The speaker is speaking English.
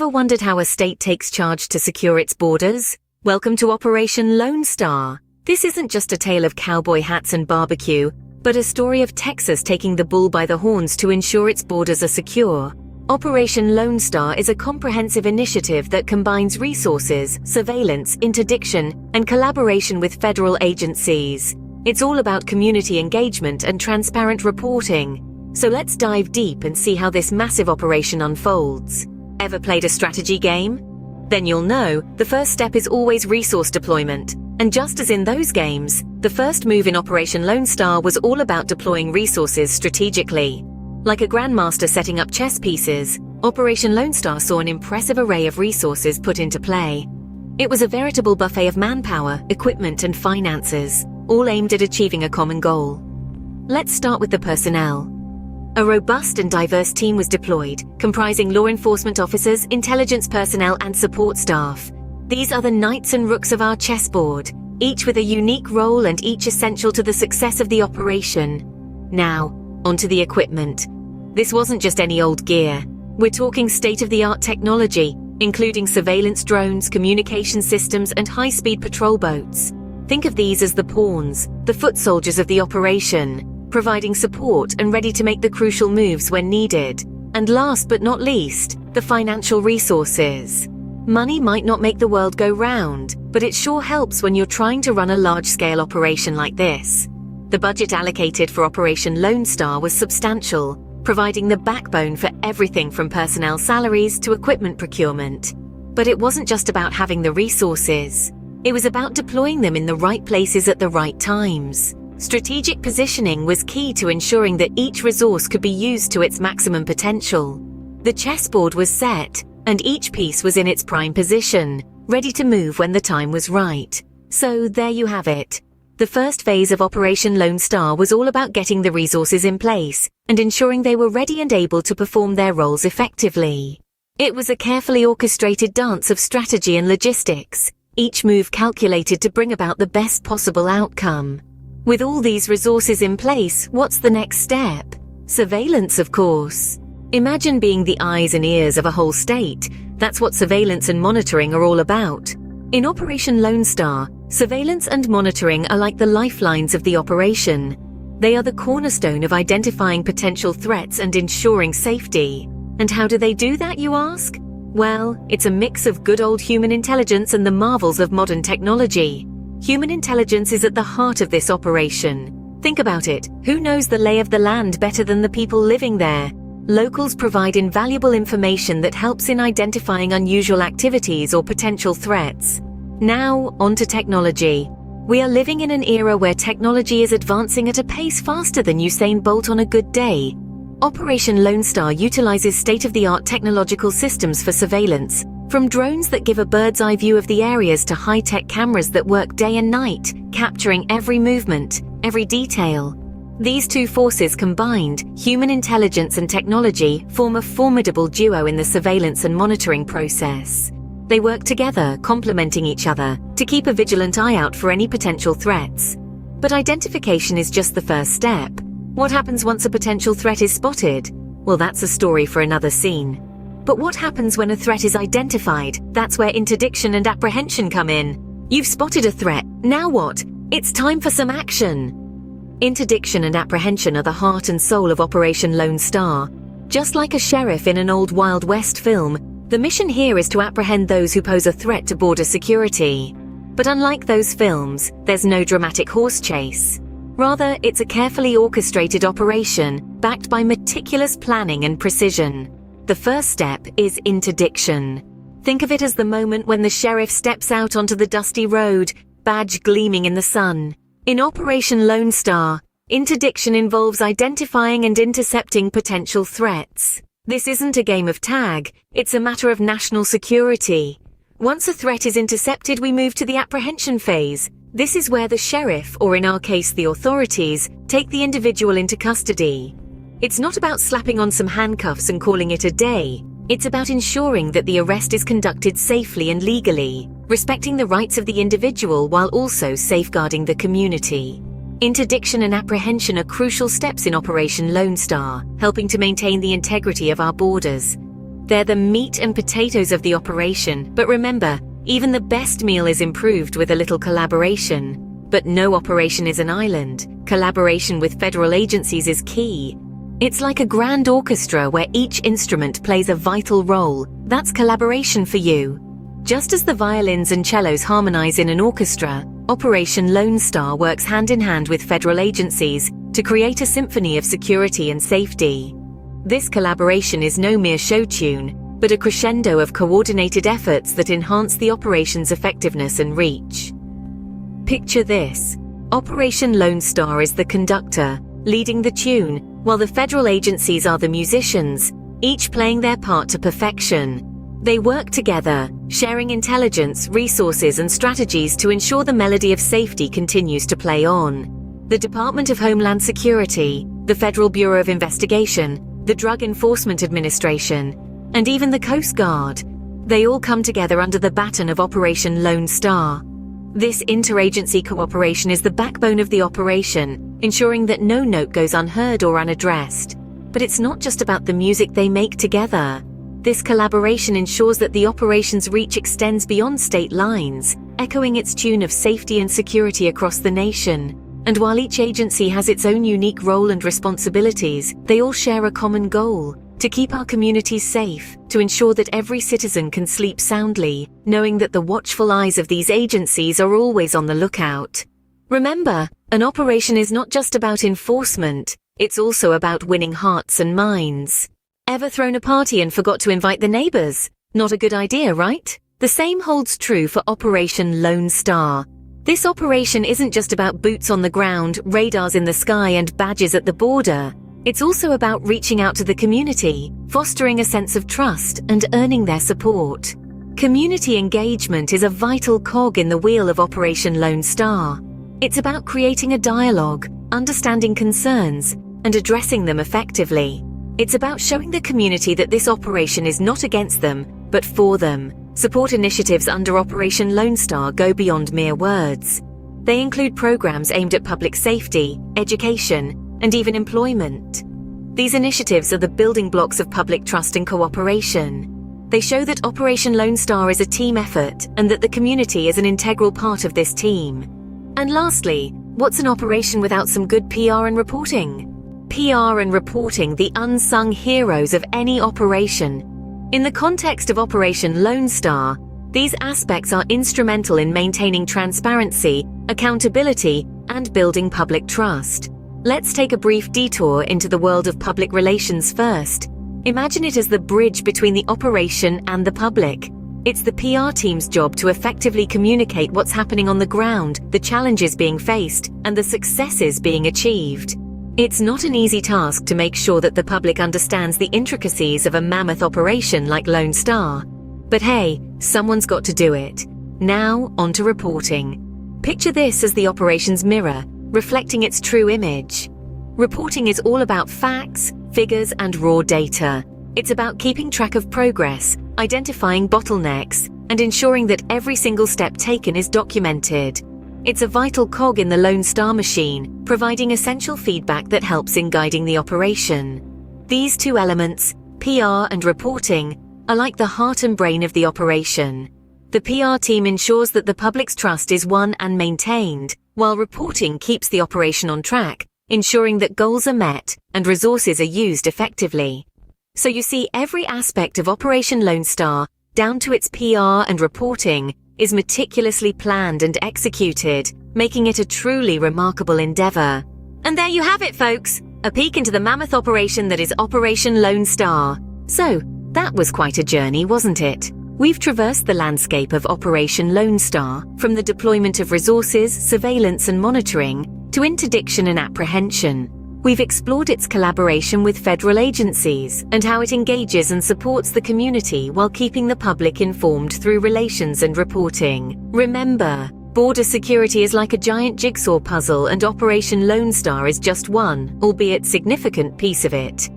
Ever wondered how a state takes charge to secure its borders? Welcome to Operation Lone Star. This isn't just a tale of cowboy hats and barbecue, but a story of Texas taking the bull by the horns to ensure its borders are secure. Operation Lone Star is a comprehensive initiative that combines resources, surveillance, interdiction, and collaboration with federal agencies. It's all about community engagement and transparent reporting. So let's dive deep and see how this massive operation unfolds. Ever played a strategy game? Then you'll know the first step is always resource deployment. And just as in those games, the first move in Operation Lone Star was all about deploying resources strategically. Like a grandmaster setting up chess pieces, Operation Lone Star saw an impressive array of resources put into play. It was a veritable buffet of manpower, equipment, and finances, all aimed at achieving a common goal. Let's start with the personnel. A robust and diverse team was deployed, comprising law enforcement officers, intelligence personnel, and support staff. These are the knights and rooks of our chessboard, each with a unique role and each essential to the success of the operation. Now, onto the equipment. This wasn't just any old gear. We're talking state-of-the-art technology, including surveillance drones, communication systems, and high-speed patrol boats. Think of these as the pawns, the foot soldiers of the operation, providing support and ready to make the crucial moves when needed. And last but not least, the financial resources. Money might not make the world go round, but it sure helps when you're trying to run a large-scale operation like this. The budget allocated for Operation Lone Star was substantial, providing the backbone for everything from personnel salaries to equipment procurement. But it wasn't just about having the resources. It was about deploying them in the right places at the right times. Strategic positioning was key to ensuring that each resource could be used to its maximum potential. The chessboard was set, and each piece was in its prime position, ready to move when the time was right. So there you have it. The first phase of Operation Lone Star was all about getting the resources in place and ensuring they were ready and able to perform their roles effectively. It was a carefully orchestrated dance of strategy and logistics, each move calculated to bring about the best possible outcome. With all these resources in place, what's the next step? Surveillance, of course. Imagine being the eyes and ears of a whole state. That's what surveillance and monitoring are all about. In Operation Lone Star, surveillance and monitoring are like the lifelines of the operation. They are the cornerstone of identifying potential threats and ensuring safety. And how do they do that, you ask? Well, it's a mix of good old human intelligence and the marvels of modern technology. Human intelligence is at the heart of this operation. Think about it. Who knows the lay of the land better than the people living there? Locals provide invaluable information that helps in identifying unusual activities or potential threats. Now, onto technology. We are living in an era where technology is advancing at a pace faster than Usain Bolt on a good day. Operation Lone Star utilizes state-of-the-art technological systems for surveillance, from drones that give a bird's-eye view of the areas to high-tech cameras that work day and night, capturing every movement, every detail. These two forces combined, human intelligence and technology, form a formidable duo in the surveillance and monitoring process. They work together, complementing each other, to keep a vigilant eye out for any potential threats. But identification is just the first step. What happens once a potential threat is spotted? Well, that's a story for another scene. But what happens when a threat is identified? That's where interdiction and apprehension come in. You've spotted a threat. Now what? It's time for some action. Interdiction and apprehension are the heart and soul of Operation Lone Star. Just like a sheriff in an old Wild West film, the mission here is to apprehend those who pose a threat to border security. But unlike those films, there's no dramatic horse chase. Rather, it's a carefully orchestrated operation, backed by meticulous planning and precision. The first step is interdiction. Think of it as the moment when the sheriff steps out onto the dusty road, badge gleaming in the sun. In Operation Lone Star, interdiction involves identifying and intercepting potential threats. This isn't a game of tag, it's a matter of national security. Once a threat is intercepted, we move to the apprehension phase. This is where the sheriff, or in our case the authorities, take the individual into custody. It's not about slapping on some handcuffs and calling it a day. It's about ensuring that the arrest is conducted safely and legally, respecting the rights of the individual while also safeguarding the community. Interdiction and apprehension are crucial steps in Operation Lone Star, helping to maintain the integrity of our borders. They're the meat and potatoes of the operation, but remember, even the best meal is improved with a little collaboration. But no operation is an island. Collaboration with federal agencies is key. It's like a grand orchestra where each instrument plays a vital role. That's collaboration for you. Just as the violins and cellos harmonize in an orchestra, Operation Lone Star works hand in hand with federal agencies to create a symphony of security and safety. This collaboration is no mere show tune, but a crescendo of coordinated efforts that enhance the operation's effectiveness and reach. Picture this. Operation Lone Star is the conductor, leading the tune, while the federal agencies are the musicians, each playing their part to perfection. They work together, sharing intelligence, resources, and strategies to ensure the melody of safety continues to play on. The Department of Homeland Security, the Federal Bureau of Investigation, the Drug Enforcement Administration, and even the Coast Guard, they all come together under the baton of Operation Lone Star. This interagency cooperation is the backbone of the operation, ensuring that no note goes unheard or unaddressed. But it's not just about the music they make together. This collaboration ensures that the operation's reach extends beyond state lines, echoing its tune of safety and security across the nation. And while each agency has its own unique role and responsibilities, they all share a common goal: to keep our communities safe, to ensure that every citizen can sleep soundly, knowing that the watchful eyes of these agencies are always on the lookout. Remember, an operation is not just about enforcement, it's also about winning hearts and minds. Ever thrown a party and forgot to invite the neighbors? Not a good idea, right? The same holds true for Operation Lone Star. This operation isn't just about boots on the ground, radars in the sky, and badges at the border. It's also about reaching out to the community, fostering a sense of trust, and earning their support. Community engagement is a vital cog in the wheel of Operation Lone Star. It's about creating a dialogue, understanding concerns, and addressing them effectively. It's about showing the community that this operation is not against them, but for them. Support initiatives under Operation Lone Star go beyond mere words. They include programs aimed at public safety, education, and even employment. These initiatives are the building blocks of public trust and cooperation. They show that Operation Lone Star is a team effort and that the community is an integral part of this team. And lastly, what's an operation without some good PR and reporting? PR and reporting, the unsung heroes of any operation. In the context of Operation Lone Star, these aspects are instrumental in maintaining transparency, accountability, and building public trust. Let's take a brief detour into the world of public relations first. Imagine it as the bridge between the operation and the public. It's the PR team's job to effectively communicate what's happening on the ground, the challenges being faced, and the successes being achieved. It's not an easy task to make sure that the public understands the intricacies of a mammoth operation like Lone Star. But hey, someone's got to do it. Now, on to reporting. Picture this as the operation's mirror, reflecting its true image. Reporting is all about facts, figures, and raw data. It's about keeping track of progress, identifying bottlenecks, and ensuring that every single step taken is documented. It's a vital cog in the Lone Star machine, providing essential feedback that helps in guiding the operation. These two elements, PR and reporting, are like the heart and brain of the operation. The PR team ensures that the public's trust is won and maintained, while reporting keeps the operation on track, ensuring that goals are met and resources are used effectively. So you see, every aspect of Operation Lone Star, down to its PR and reporting, is meticulously planned and executed, making it a truly remarkable endeavor. And there you have it, folks! A peek into the mammoth operation that is Operation Lone Star. So, that was quite a journey, wasn't it? We've traversed the landscape of Operation Lone Star, from the deployment of resources, surveillance and monitoring, to interdiction and apprehension. We've explored its collaboration with federal agencies and how it engages and supports the community while keeping the public informed through relations and reporting. Remember, border security is like a giant jigsaw puzzle, and Operation Lone Star is just one, albeit significant, piece of it.